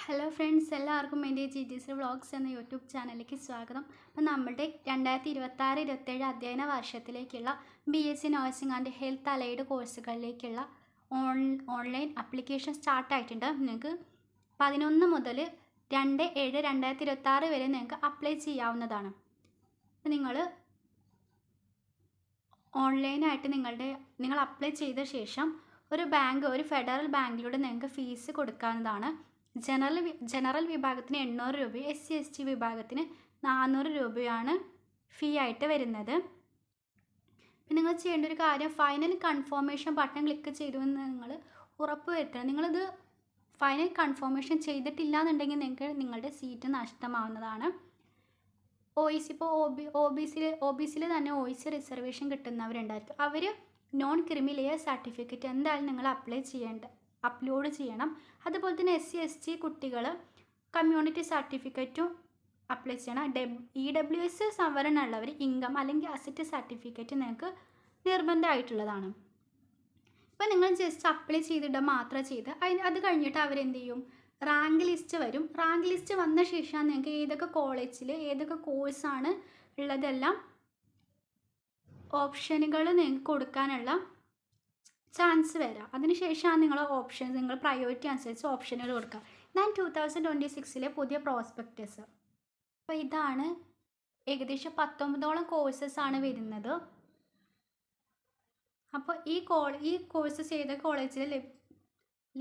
Hello friends, എല്ലാവർക്കും എൻ്റെ GTC vlogs എന്ന യൂട്യൂബ് ചാനലിലേക്ക് സ്വാഗതം. അപ്പോൾ നമ്മുടെ 2026-27 അധ്യയന വർഷത്തിലേക്കുള്ള BSc nursing and health allied കോഴ്സുകളിലേക്കുള്ള ഓൺലൈൻ ആപ്ലിക്കേഷൻ സ്റ്റാർട്ടായിട്ടുണ്ട്. നിങ്ങൾക്ക് 11 മുതൽ 2/7/2026 വരെ നിങ്ങൾക്ക് അപ്ലൈ ചെയ്യാവുന്നതാണ്. അപ്പോൾ നിങ്ങൾ ഓൺലൈനായിട്ട് നിങ്ങൾ അപ്ലൈ ചെയ്ത ശേഷം ഒരു ഫെഡറൽ ബാങ്കിലൂടെ നിങ്ങൾക്ക് ഫീസ് കൊടുക്കാവുന്നതാണ്. ജനറൽ വിഭാഗത്തിന് 800 രൂപയും SC/ST വിഭാഗത്തിന് 400 രൂപയാണ് ഫീ ആയിട്ട് വരുന്നത്. പിന്നെ നിങ്ങൾ ചെയ്യേണ്ട ഒരു കാര്യം, ഫൈനൽ കൺഫർമേഷൻ ബട്ടൺ ക്ലിക്ക് ചെയ്തുവെന്ന് നിങ്ങൾ ഉറപ്പ് വരുത്തണം. നിങ്ങളിത് ഫൈനൽ കൺഫർമേഷൻ ചെയ്തിട്ടില്ല എന്നുണ്ടെങ്കിൽ നിങ്ങൾക്ക് നിങ്ങളുടെ സീറ്റ് നഷ്ടമാവുന്നതാണ്. OEC ഇപ്പോൾ OBCയിൽ തന്നെ OEC റിസർവേഷൻ കിട്ടുന്നവരുണ്ടായിരിക്കും. അവർ നോൺ ക്രിമി ലെയർ സർട്ടിഫിക്കറ്റ് എന്തായാലും നിങ്ങൾ അപ്ലോഡ് ചെയ്യണം. അതുപോലെ തന്നെ SC/ST കുട്ടികൾ കമ്മ്യൂണിറ്റി സർട്ടിഫിക്കറ്റും അപ്ലൈ ചെയ്യണം. EWS സംവരണം ഉള്ളവർ ഇൻകം അല്ലെങ്കിൽ അസറ്റ് സർട്ടിഫിക്കറ്റ് നിങ്ങൾക്ക് നിർബന്ധമായിട്ടുള്ളതാണ്. ഇപ്പോൾ നിങ്ങൾ ജസ്റ്റ് അപ്ലൈ ചെയ്തിട്ട് മാത്രം അത് കഴിഞ്ഞിട്ട് അവരെന്ത് ചെയ്യും, റാങ്ക് ലിസ്റ്റ് വരും. റാങ്ക് ലിസ്റ്റ് വന്ന ശേഷം നിങ്ങൾക്ക് ഏതൊക്കെ കോളേജിൽ ഏതൊക്കെ കോഴ്സാണ് ഉള്ളതെല്ലാം ഓപ്ഷനുകൾ നിങ്ങൾക്ക് കൊടുക്കാനുള്ള ചാൻസ് വരാം. അതിനുശേഷമാണ് നിങ്ങൾ പ്രയോറിറ്റി അനുസരിച്ച് ഓപ്ഷനുകൾ കൊടുക്കുക. ഇതാണ് 2026 പുതിയ പ്രോസ്പെക്ടസ്. അപ്പോൾ ഇതാണ് ഏകദേശം 19ഓളം കോഴ്സസ് ആണ് വരുന്നത്. അപ്പോൾ ഈ കോഴ്സസ് ഏത് കോളേജിൽ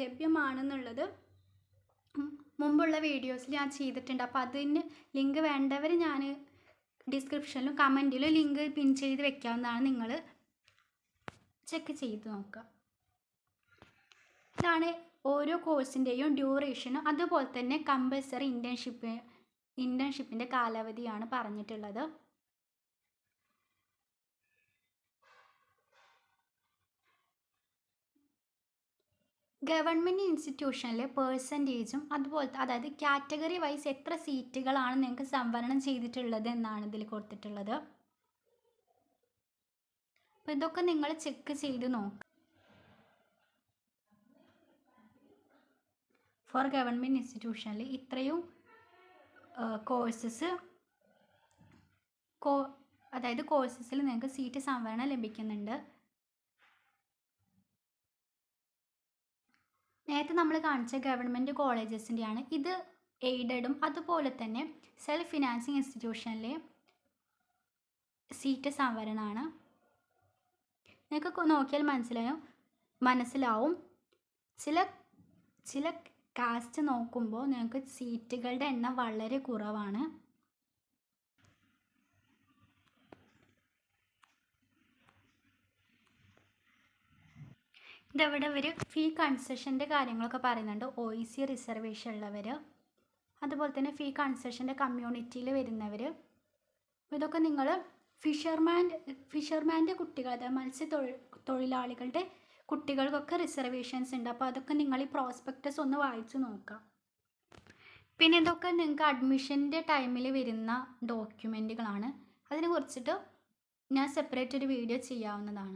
ലഭ്യമാണെന്നുള്ളത് മുമ്പുള്ള വീഡിയോസിൽ ഞാൻ ചെയ്തിട്ടുണ്ട്. അപ്പോൾ അതിന് ലിങ്ക് വേണ്ടവർ ഞാൻ ഡിസ്ക്രിപ്ഷനിലും കമൻറ്റിലും ലിങ്ക് പിൻ ചെയ്ത് വെക്കാവുന്നതാണ്. നിങ്ങൾ ചെക്ക് ചെയ്ത് നോക്കുക. ഇതാണ് ഓരോ കോഴ്സിൻ്റെയും ഡ്യൂറേഷനും അതുപോലെ തന്നെ കമ്പൽസറി ഇൻറ്റേൺഷിപ്പിൻ്റെ കാലാവധിയാണ് പറഞ്ഞിട്ടുള്ളത്. ഗവൺമെൻറ് ഇൻസ്റ്റിറ്റ്യൂഷനിലെ പേഴ്സൻറ്റേജും അതായത് കാറ്റഗറി വൈസ് എത്ര സീറ്റുകളാണ് നിങ്ങൾക്ക് സംവരണം ചെയ്തിട്ടുള്ളത് എന്നാണ് ഇതിൽ കൊടുത്തിട്ടുള്ളത്. അപ്പോൾ ഇതൊക്കെ നിങ്ങൾ ചെക്ക് ചെയ്ത് നോക്കുക. ഫോർ ഗവൺമെൻറ് ഇൻസ്റ്റിറ്റ്യൂഷനിൽ ഇത്രയും കോഴ്സസിൽ നിങ്ങൾക്ക് സീറ്റ് സംവരണം ലഭിക്കുന്നുണ്ട്. നേരത്തെ നമ്മൾ കാണിച്ച ഗവൺമെൻറ് കോളേജസിൻ്റെയാണ്. ഇത് എയ്ഡഡും അതുപോലെ തന്നെ സെൽഫ് ഫിനാൻസിങ് ഇൻസ്റ്റിറ്റ്യൂഷനിലെ സീറ്റ് സംവരണമാണ്. നിങ്ങൾക്ക് നോക്കിയാൽ മനസ്സിലാവും ചില കാസ്റ്റ് നോക്കുമ്പോൾ നിങ്ങൾക്ക് സീറ്റുകളുടെ എണ്ണം വളരെ കുറവാണ്. ഇതവിടെ ഒരു ഫീ കൺസെഷൻ്റെ കാര്യങ്ങളൊക്കെ പറയുന്നുണ്ട്. OEC റിസർവേഷൻ ഉള്ളവർ, അതുപോലെ തന്നെ ഫീ കൺസെഷൻ്റെ കമ്മ്യൂണിറ്റിയിൽ വരുന്നവർ. ഇതൊക്കെ നിങ്ങൾ ഫിഷർമാൻ്റെ കുട്ടികൾ, അതായത് മത്സ്യത്തൊഴിലാളികളുടെ കുട്ടികൾക്കൊക്കെ റിസർവേഷൻസ് ഉണ്ട്. അപ്പോൾ അതൊക്കെ നിങ്ങൾ ഈ പ്രോസ്പെക്ടസ് ഒന്ന് വായിച്ച് നോക്കാം. പിന്നെ ഇതൊക്കെ നിങ്ങൾക്ക് അഡ്മിഷൻ്റെ ടൈമിൽ വരുന്ന ഡോക്യുമെൻറ്റുകളാണ്. അതിനെ കുറിച്ചിട്ട് ഞാൻ സെപ്പറേറ്റ് ഒരു വീഡിയോ ചെയ്യാവുന്നതാണ്.